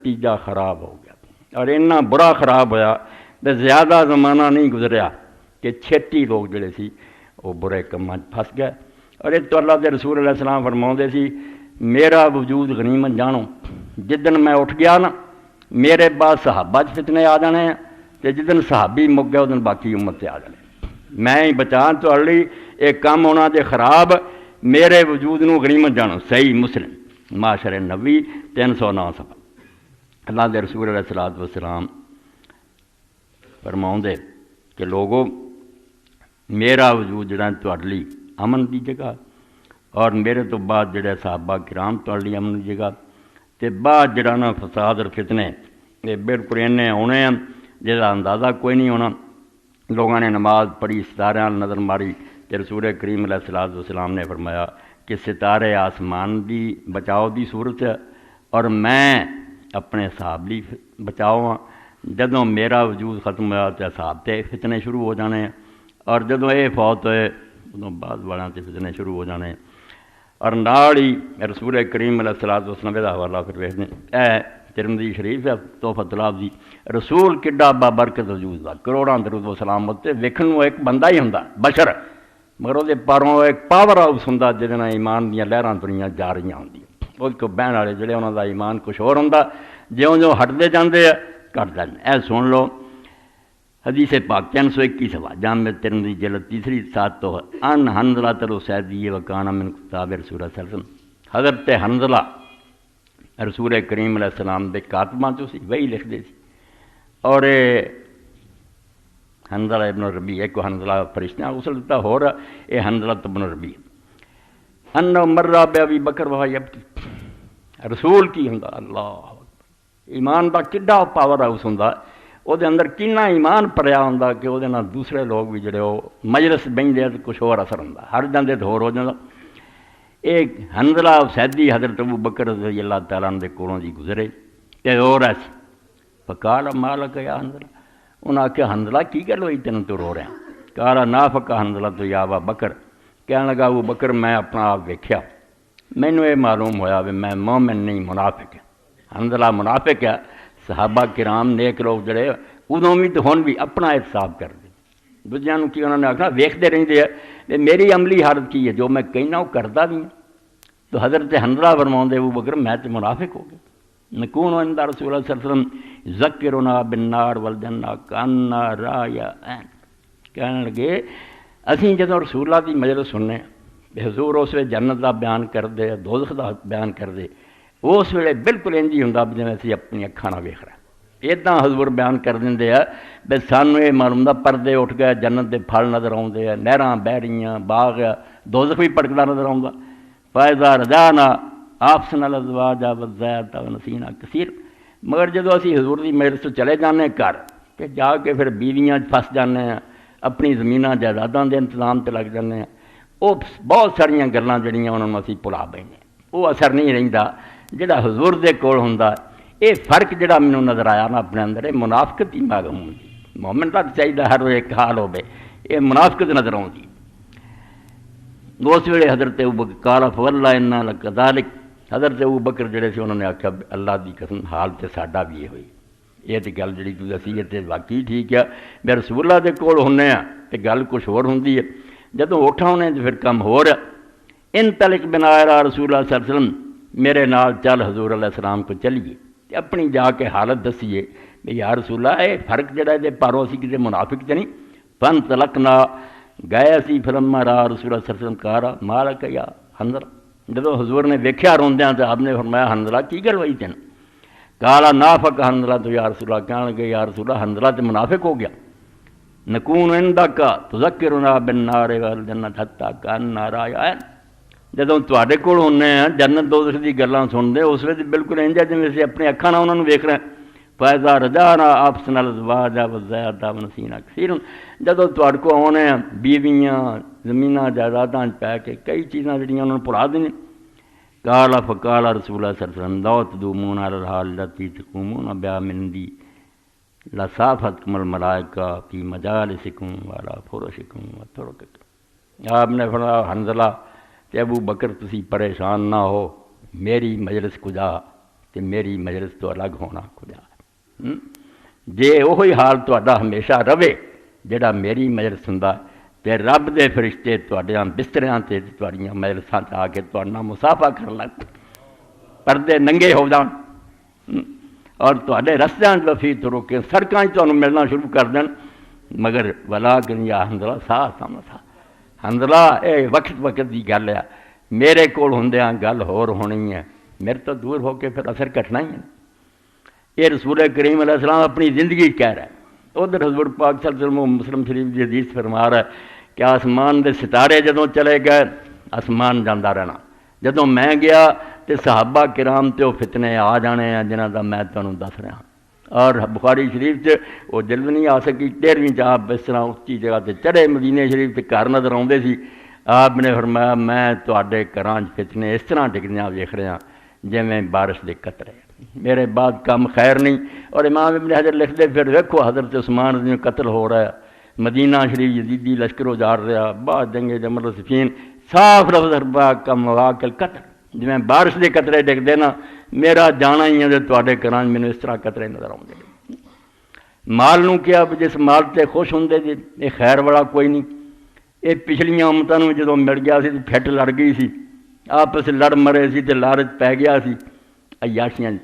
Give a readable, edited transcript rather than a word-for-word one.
نتیجہ خراب ہو گیا اور اتنا برا خراب ہویا کہ زیادہ زمانہ نہیں گزریا کہ چھٹی لوگ جڑے سی وہ برے کماں پھس گئے۔ اور اس تو اللہ کے رسول علیہ السلام فرماؤندے سی میرا وجود غنیمت جانو، جدن میں اٹھ گیا نا میرے بعد صحابہ فتنے آ جانے ہیں تے جدن صحابی مک گئے ادن باقی امت سے آ جانے، میں ہی بچان تو علی ایک کام ہونا جے خراب، میرے وجود نو غنیمت جانو۔ صحیح مسلم معاشر نبی 309 صفحہ۔ اللہ کے رسول علیہ السلام فرماؤندے کہ لوگوں میرا وجود جڑا تہاڈے لئی امن دی جگہ اور میرے تو بعد جڑے صحابہ کرام تہاڈے لئی امن دی جگہ تے بعد جڑا نا فساد اور فتنے یہ بالکل اینے ہونے ہیں جہاں اندازہ کوئی نہیں ہونا۔ لوگوں نے نماز پڑھی، ستارے نظر ماری کہ رسول کریم علیہ السلام نے فرمایا کہ ستارے آسمان دی بچاؤ دی صورت ہے اور میں اپنے صحاب لی بچاؤ ہاں۔ جدوں میرا وجود ختم ہوا تو صحاب تے فتنے شروع ہو جانے ہیں اور جدوں یہ فوت ہوئے ادوں بعد والوں تے فتنے شروع ہو جانے ہیں۔ اور نال ہی رسول کریم علیہ السلام دا حوالہ پھر ویکھدے اے ترمذی شریف ہے تحفۃ العابدی رسول کڈا بابرکت وجود دا کروڑاں درود و سلام ہوتے ویکھن نوں ایک بندہ ہی ہوندا بشر مگر وہ پاروں ایک پاور ہاؤس ہوندا جہدے نال ایمان دیاں لہراں تریاں جا رہیاں ہوندیاں۔ وہ کو بہن والے جڑے انہاں دا ایمان کچھ اور ہوندا جیوں جیوں ہٹدے جاندے ہیں گھٹ جاندے۔ اے سن لو حدیث پاک 321 جامع ترمذی جلد 3 7 تو ان حنظلہ الاسیدی وکان من کتاب رسول اللہ صلی اللہ علیہ وسلم حضرت حنظلہ رسول کریم علیہ السلام دے کاتباں چوں سی وہی لکھ دے سی اور حنظلہ ابن ربیع ایک حنظلہ فرشتہ غسل دیتا ہو رہا اے حنظلہ ابن ربیع انہ مرہ بے ابی بکر وہا یبکی رسول کی ہوندا اللہ ایمان دا کڈا پاور ہاؤس ہوندا وہ دے اندر کنا ایمان پڑیا ہوندا کہ وہ دے نال دوسرے لوگ بھی جڑے وہ مجلس بہندے تو کچھ اور اثر ہوندا ہر جاندے تو ہور ہو جاندا۔ ایک حنظلہ اسیدی حضرت ابو بکر رضی اللہ تعالیٰ عنہ دے کولوں دی گزرے تے اور ایسی فقال مالک یا حنظلہ انہاں آکھیا حنظلہ کی گل ہوئی تینوں تو رو رہا؟ قال نافق حنظلہ تو یا ابا بکر کہنے لگا ابو بکر میں اپنا آپ ویکھیا مینوں یہ معلوم ہویا کہ میں مومن نہیں منافق ہے۔ حنظلہ منافق ہے۔ صحابہ کرام نیک لوگ جڑے ادوں بھی تو ہن بھی اپنا احتساب کرتے دوجیاں نوں کی انہوں نے آخنا ویکھتے رہندے ہیں میری عملی حالت کی ہے جو میں کہنا وہ کرتا بھی ہوں۔ تو حضرت حنظلہ فرماؤندے ابو بکر میں تو منافق ہو گیا۔ نکون عند رسول اللہ صلی اللہ علیہ وسلم ذکرنا بالنار والجنہ کأننا رأی عین کہنے لگے اسی جدوں رسول اللہ دی مجلس سننے حضور اس ویلے جنت دا بیان کردے دوزخ دا بیان کردے اس ویلے بالکل انج ہی ہوندا جویں اسی اپنی اکھاں نال ویکھ رہے اتنا حضور بیان کر دے بے سانوں یہ معلوم دا پردے اٹھ گئے جنت دے پھل نظر آتے ہیں نہراں بہ رہیاں باغ دوزخ بھی پٹکدا نظر آਉਂਦਾ فائدہ رجانا آپسن الازواج والزیت ونسینا کثیر مگر جدو اسی حضور دی مجلس چلے جانے گھر کہ جا کے پھر بیویاں پھس جانے ہیں اپنی زمیناں جائیداداں دے انتظام تے لگ جانے ہیں وہ بہت ساریاں گلاں جڑیاں انہاں نوں اسی بھلا بیٹھے وہ اثر نہیں رہندا جڑا حضور دے کول ہوندا۔ یہ فرق جڑا مینوں نظر آیا نا اپنے اندر یہ منافقت ہی معلوم ہوندی مومن تک چاہیے ہر ایک حال ہوے یہ منافقت نظر آتی۔ اس ویلے حضرت ابو بکر قال فواللہ انا لکذالک حضرت ابو بکر جڑے سی انہوں نے آخیا اللہ دی قسم حال تے ساڈا بھی یہ ہوئی یہ تو گل جڑی تو دسی ہے تے واقعی ٹھیک ہے میں رسول اللہ دے کول ہونے ہاں تے گل کچھ ہور ہوندی ہے جدوں اٹھا ہونے تو پھر کم ہو رہا انطلق بنا رسول اللہ صلی اللہ علیہ وسلم میرے نال چل حضور علیہ السلام کو چلیے اپنی جا کے حالت دسیے کہ یا رسول اللہ یہ فرق جڑا ہے پاروں اسی کسی منافق چ نہیں فن تلقنا گئے اسی فلما را رسول اللہ صلی اللہ علیہ وسلم کہا مالک یا حنظلہ جدو حضور نے ویکھیا روندیاں تو آپ نے فرمایا حنظلہ کی گل ہوئی تین کالا نافق حنظلہ تو یا رسول اللہ کہنے لگے یا رسول اللہ حنظلہ تو منافق ہو گیا نکون عندک تذکرنا بالنار والجنۃ حتی کأننا رأی عین جدوں تواڈے کول ہونے ہیں جنت دوزخ دی گلاں سنتے اس ویلے بالکل انج ہے جویں اسی اپنی اکھاں نال انہاں نوں ویکھ رہے ہیں فائدہ رجانا آپسن الازواج والزیت ونسینا کثیر جدوں تواڈے کول ہونے ہیں بیویاں زمیناں جائیداداں پہ کے کئی چیزاں جڑیاں انہاں نوں بھلا دیں قال فقال رسول اللہ صلی اللہ علیہ وسلم لا تدومون علی الحال التي تقومون بها من دی لصافتکم الملائکہ فی مجالسکم وعلی فرشکم وطرقکم آپ نے فرمایا حنظلہ کہ ابو بکر تسی پریشان نہ ہو میری مجلس کجا تو میری مجلس تو الگ ہونا خدا جے وہی حال تہاڈا ہمیشہ رہے جڑا میری مجلس ہوندا تے رب دے فرشتے تہاڈیاں بستریاں تے تہاڈیاں مجلساں تے آ کے تہاڈے نال مصافحہ کرن لگ پردے ننگے ہو جان اور تہاڈے رستیاں وفی تو روکے سڑکاں تمہیں ملنا شروع کر دین مگر ولاکن یا حنظلہ ساہ سا حنظلہ اے وقت دی گل ہے میرے کول ہوندیاں گل ہور ہونی ہے میرے تو دور ہو کے پھر اثر کٹنا ہی ہے یہ رسول کریم علیہ السلام اپنی زندگی کہہ رہا ہے ادھر حضور پاک صلی اللہ علیہ وسلم مسلم شریف کی حدیث فرما رہا ہے کہ آسمان دے ستارے جدوں چلے گئے آسمان جاندہ رہنا جدوں میں گیا تو صحابہ کرام تے وہ فتنے آ جانے ہیں جنہاں دا میں تمہیں دس رہا اور بخاری شریف سے وہ جلد نہیں آ سکی 13ویں آپ اس طرح اچھی جگہ تے چڑھے مدینے شریف تے گھر نظر آتے سی آپ نے فرمایا میں تواڈے گھراں فتنے اس طرح ڈگدیاں ویکھ رہا جی میں بارش دے قطرے میرے بعد کم خیر نہیں اور امام ابن حجر لکھتے پھر دیکھو حضرت عثمان رضی قتل ہو رہا ہے مدینہ شریف یزیدی لشکر اجاڑ رہا بعد جنگ جمل صفین صاف لفظ کم واقع قتل جی میں بارش دے قطرے ڈگ دینا میرا جانا ہی ہے تواڈے گھراں مینوں اس طرح قطرے نظر آؤندے مال نوں کیا جس مال تے خوش ہوندے جی یہ خیر والا کوئی نہیں یہ پچھلیاں امتاں نوں جدوں مل گیا سی پھٹ لڑ گئی سی آپس لڑ مرے سی تے لالچ پی گیا سی عیاشیاں